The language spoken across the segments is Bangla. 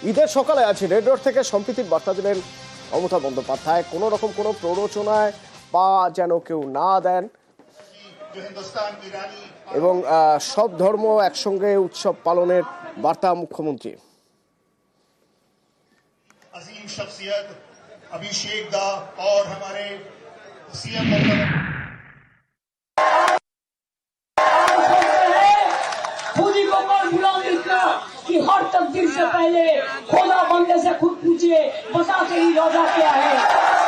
ঈদের সকালে আছে রেড রোড থেকে সম্প্রীতির বার্তা দিলেন মমতা বন্দ্যোপাধ্যায়। কোনো রকম কোনো প্ররোচনায় বা যেন কেউ না দেন এবং সব ধর্ম একসঙ্গে উৎসব পালনের বার্তা মুখ্যমন্ত্রী। अजीम शख्सियत अभिषेक दा और हमारे सीएम खुदी को पर बुला लिखना कि हर तकदीर से पहले खुदा बंदे से खुद पूछे बता तेरी रोजा क्या है।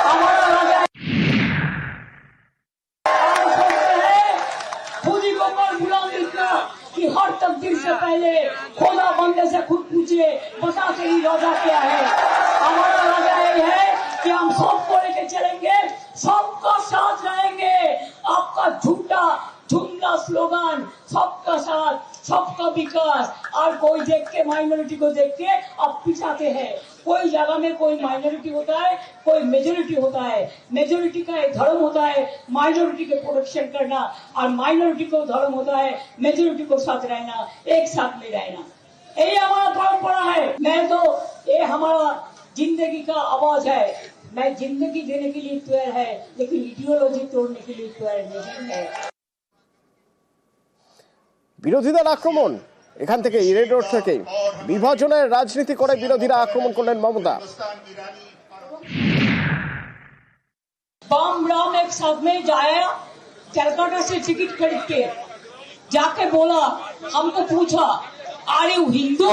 हमारा रोजा खुदी को पर बुला लिखना कि हर तकदीर से पहले खुदा बंदे से खुद पूछे बता तेरी रोजा क्या है। हमारा रोजा ये है कि हम सबको लेके चलेंगे, सबका साथ रहेंगे। आपका झूठा झुमला स्लोगन सबका साथ सबका विकास और कोई देख के माइनॉरिटी को देख के अब पिछाते हैं। कोई जगह में कोई माइनॉरिटी होता है, कोई मेजोरिटी होता है। मेजोरिटी का एक धर्म होता है माइनॉरिटी के प्रोटेक्शन करना, और माइनॉरिटी को धर्म होता है मेजोरिटी को साथ रहना, एक साथ में रहना। यही हमारा परंपरा है। मैं तो ये हमारा जिंदगी का आवाज है। मैं जिंदगी देने के लिए तैयार है, लेकिन इडियोलॉजी तोड़ने के लिए तैयार नहीं है। বিরোধীদের আক্রমণ এখান থেকে রেড রোড থেকে বিভাজনের রাজনীতি করে বিরোধীরা আক্রমণ করলেন মমতা। बम राम एक साथ में जाया कलकत्ता से टिकट खरीद के जाके बोला, हमको पूछा आर यू हिंदू।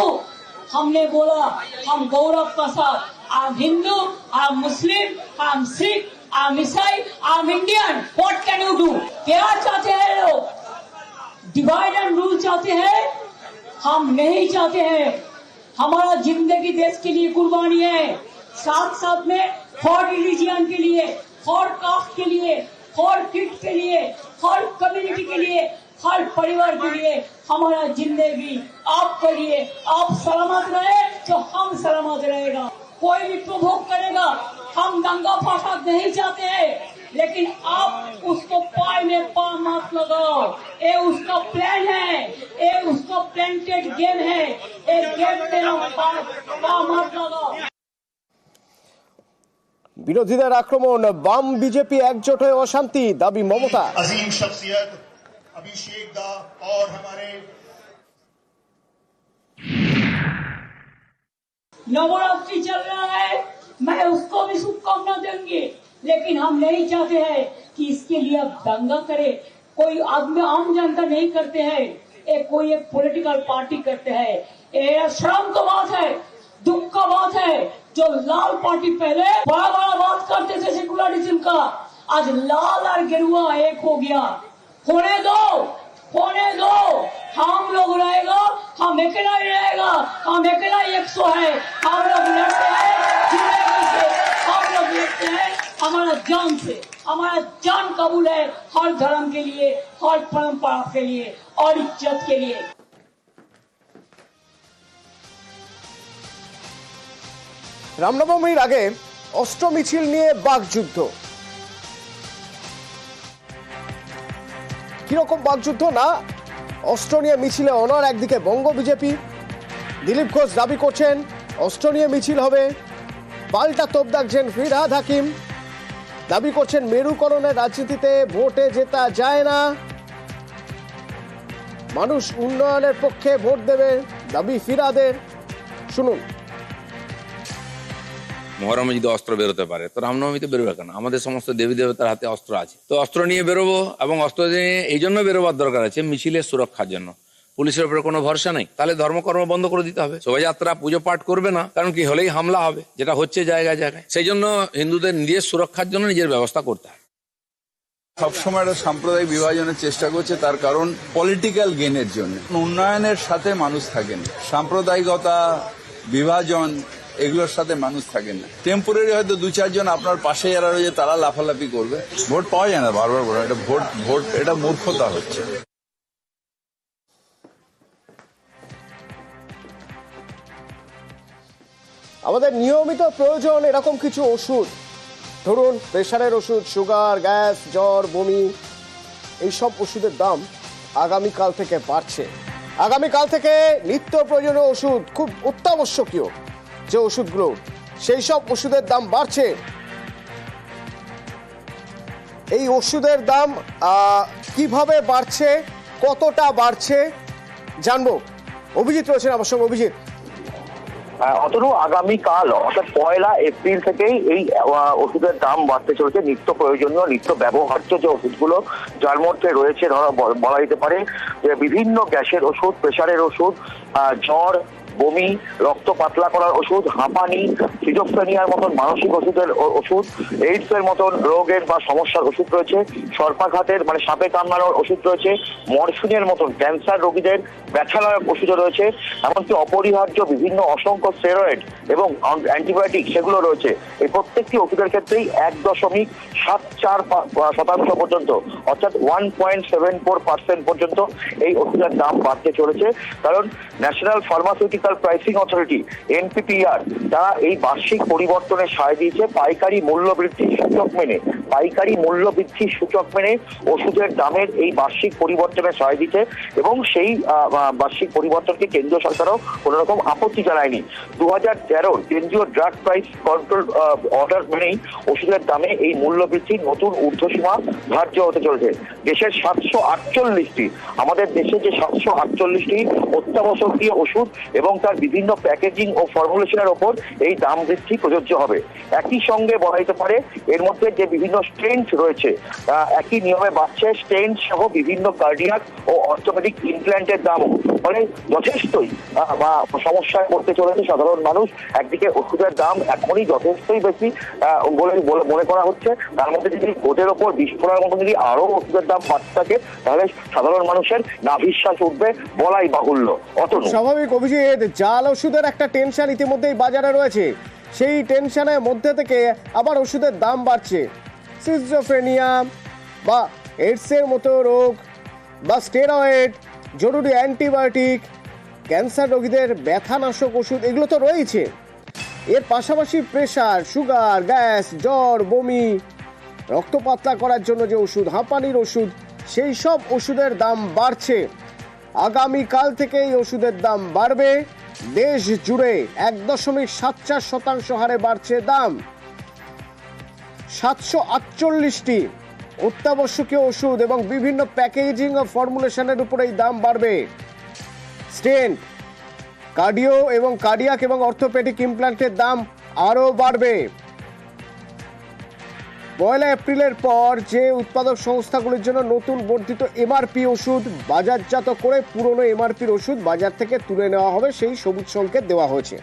हमने बोला हम गौरव का साथ I am Hindu, I am Muslim, I am Sikh, आई एम ईसाई, I am Indian. What can you do. क्या चाहते हैं लोग? डिवाइड एंड रूल चाहते हैं। हम नहीं चाहते हैं। हमारा जिंदगी देश के लिए कुर्बानी है, साथ साथ में फॉर रिलीजियन के लिए, फॉर कास्ट के लिए, फॉर किड के लिए, फॉर कम्युनिटी के लिए, हर परिवार के लिए हमारा जिंदगी आपके लिए। आप सलामत रहे तो हम सलामत रहेगा। कोई भी प्रभोग करेगा, हम दंगा फसाद नहीं चाहते हैं, लेकिन आप उसको पाए में पा मत लगाओ। ये उसका प्लान है, ये उसका प्लांटेड गेम है। एक गेम में पा मत लगाओ। বিরোধীদের আক্রমণ, বাম বিজেপি একজোট হয়ে অশান্তি দাবি মমতা। अजीम शख्सियत अभिषेक दा और हमारे नवरात्रि चल रहा है, मैं उसको भी शुभकामना देंगे, लेकिन हम नहीं चाहते हैं कि इसके लिए अब दंगा करे। कोई आदमी आम जनता नहीं करते हैं, कोई एक पॉलिटिकल पार्टी करते हैं। ये शर्म का बात है, दुख का बात है। जो लाल पार्टी पहले बड़ा बड़ा बात करते थे सेकुलरिज्म का, आज लाल और गेरुआ एक हो गया। होने दो, होने दो। हम लोग रहेगा, हम अकेला ही रहेगा। हम अकेला 100 है। हम लोग लड़ते हैं जिंदगी से, हम लोग लड़ते हैं हमारा जान से। हमारा जान कबूल है हर धर्म के लिए, हर परंपरा के लिए और इज्जत के लिए। রামনবমীর আগে অস্ত্র মিছিল নিয়ে বাকযুদ্ধ। কিরকম বাকযুদ্ধ না, অস্ত্র নিয়ে মিছিলে অনর একদিকে বঙ্গ বিজেপি। দিলীপ ঘোষ দাবি করছেন অস্ত্র নিয়ে মিছিল হবে, পাল্টা তোপ দাগছেন ফিরহাদ হাকিম। দাবি করছেন মেরুকরণের রাজনীতিতে ভোটে জেতা যায় না, মানুষ উন্নয়নের পক্ষে ভোট দেবে দাবি ফিরহাদের। শুনুন। মহরমে যদি অস্ত্র বেরোতে পারে তো রামনবমীতে বেরোবে কেন? আমাদের সমস্ত দেবী দেবতার হাতে অস্ত্র আছে, তো অস্ত্র নিয়ে বেরোবো। এবং অস্ত্র নিয়ে এই জন্য বেরোবার দরকার আছে মিছিলের সুরক্ষার জন্য। পুলিশের উপরে কোনো ভরসা নেই, তাহলে ধর্মকর্ম বন্ধ করে দিতে হবে। শোভাযাত্রা পুজো পাঠ করবে না, কারণ কি হলেই হামলা হবে, যেটা হচ্ছে জায়গায় জায়গায়। সেই জন্য হিন্দুদের নিজের সুরক্ষার জন্য নিজের ব্যবস্থা করতে হবে। সবসময় একটা সাম্প্রদায়িক বিভাজনের চেষ্টা করছে, তার কারণ পলিটিক্যাল গেনের জন্য। উন্নয়নের সাথে মানুষ থাকেন, সাম্প্রদায়িকতা, বিভাজন এগুলোর সাথে মানুষ থাকেন না। টেম্পোরারি হয়তো 2-4 জন আপনার পাশে যারা রয়েছে তারা লাফালাফি করবে, ভোট পাওয়া যায় না। বারবার বলা এটা ভোট এটা মূর্খতা হচ্ছে। আমাদের নিয়মিত প্রয়োজন এরকম কিছু ওষুধ, ধরুন প্রেশারের ওষুধ, সুগার, গ্যাস, জ্বর, বমি, এইসব ওষুধের দাম আগামীকাল থেকে বাড়ছে। আগামীকাল থেকে নিত্য প্রয়োজনীয় ওষুধ খুব অত্যাবশ্যকীয় যে ওষুধগুলো, সেই সব ওষুধের দাম বাড়ছে। এই ওষুধের দাম কিভাবে বাড়ছে, কতটা বাড়ছে জানবো। অভিজিৎ রয়েছেন আমার সঙ্গে। অভিজিৎ, অতনু, আগামীকাল অর্থাৎ 1 এপ্রিল থেকেই এই ওষুধের দাম বাড়তে চলেছে। নিত্য প্রয়োজনীয়, নিত্য ব্যবহার্য যে ওষুধগুলো, যার মধ্যে রয়েছে বলা যেতে পারে যে বিভিন্ন গ্যাসের ওষুধ, প্রেশারের ওষুধ, জ্বর, বমি, রক্ত পাতলা করার ওষুধ, হাঁপানি, সিজোফ্রেনিয়ার মতন মানসিক ওষুধ, এইডস এর মতন রোগের বা সমস্যার ওষুধ রয়েছে, সর্পাঘাতের মানে সাপে কামড়ানোর ওষুধ রয়েছে, মরফিনের মতন ক্যান্সার রোগীদের ব্যথানায়ক ওষুধও রয়েছে, এমনকি অপরিহার্য বিভিন্ন অসংখ্য স্টেরয়েড এবং অ্যান্টিবায়োটিক সেগুলো রয়েছে। এই প্রত্যেকটি ওষুধের ক্ষেত্রেই 1.74% পর্যন্ত, অর্থাৎ 1.74% পর্যন্ত এই ওষুধের দাম বাড়তে চলেছে। কারণ national pharmaceutical pricing authority NPPR তারা এই বার্ষিক পরিবর্তনের সায় দিয়েছে। পাইকারি মূল্য বৃদ্ধির সূচক মেনে ওষুধের দামের এই বার্ষিক পরিবর্তনের সায় দিতে, এবং সেই বার্ষিক পরিবর্তনকে কেন্দ্রীয় সরকারও কোন রকম আপত্তি জানায়নি। 2013 কেন্দ্রীয় ড্রাগ প্রাইস কন্ট্রোল অর্ডার মেনেই ওষুধের দামে এই মূল্য বৃদ্ধির নতুন ঊর্ধ্বসীমা ধার্য হতে চলেছে। দেশের 748টি, আমাদের দেশে যে 748টি অত্যাবশ্যকীয় ওষুধ এবং তার বিভিন্ন প্যাকেজিং ও ফর্মুলেশনের ওপর এই দাম বৃদ্ধি প্রযোজ্য হবে। একই সঙ্গে বলা যেতে পারে এর মধ্যে যে বিভিন্ন স্টেন্ট রয়েছে একই নিয়মে বাড়ছে। স্টেন্ট সহ বিভিন্ন কার্ডিয়াক ও অর্থোপেডিক ইমপ্ল্যান্টের দামও, ফলে যথেষ্টই সমস্যায় পড়তে চলেছে সাধারণ মানুষ। একদিকে ওষুধের দাম এখনই যথেষ্টই বেশি বলে মনে করা হচ্ছে, তার মধ্যে যদি ওদের ওপর বিস্ফোরণের মতো যদি আরো ওষুধের দাম বাড়তে থাকে তাহলে সাধারণ মানুষের নাভিশ্বাস উঠবে বলাই বাহুল্য। অতনু, স্বাভাবিক। অভিজিৎ, জাল ওষুধের একটা টেনশন ইতিমধ্যেই বাজারে রয়েছে, সেই টেনশনের মধ্যে থেকে আবার ওষুধের দাম বাড়ছে। সিজোফ্রেনিয়া বা এইডসের মতো রোগ বা স্টেরয়েড, জরুরি অ্যান্টিবায়োটিক, ক্যান্সার রোগীদের ব্যথানাশক ওষুধ, এগুলো তো রয়েছে। এর পাশাপাশি প্রেশার, সুগার, গ্যাস, জ্বর, বমি, রক্ত পাতলা করার জন্য যে ওষুধ, হাঁপানির ওষুধ, সেই সব ওষুধের দাম বাড়ছে। আগামীকাল থেকে এই ওষুধের দাম বাড়বে। দেশ জুড়ে 1.74% হারে বাড়ছে দাম। 748টি অত্যাবশ্যকীয় ওষুধ এবং বিভিন্ন প্যাকেজিং ও ফর্মুলেশনের উপর এই দাম বাড়বে। স্টেন্ট, কার্ডিও এবং কার্ডিয়াক এবং অর্থোপেডিক ইমপ্ল্যান্টের দাম আরও বাড়বে। 1 এপ্রিলের পর যে উৎপাদক সংস্থাগুলির জন্য নতুন বর্ধিত MRP ওষুধ বাজারজাত করে পুরনো MRPর ওষুধ বাজার থেকে তুলে নেওয়া হবে, সেই সবুজ সংকেত দেওয়া হয়েছে।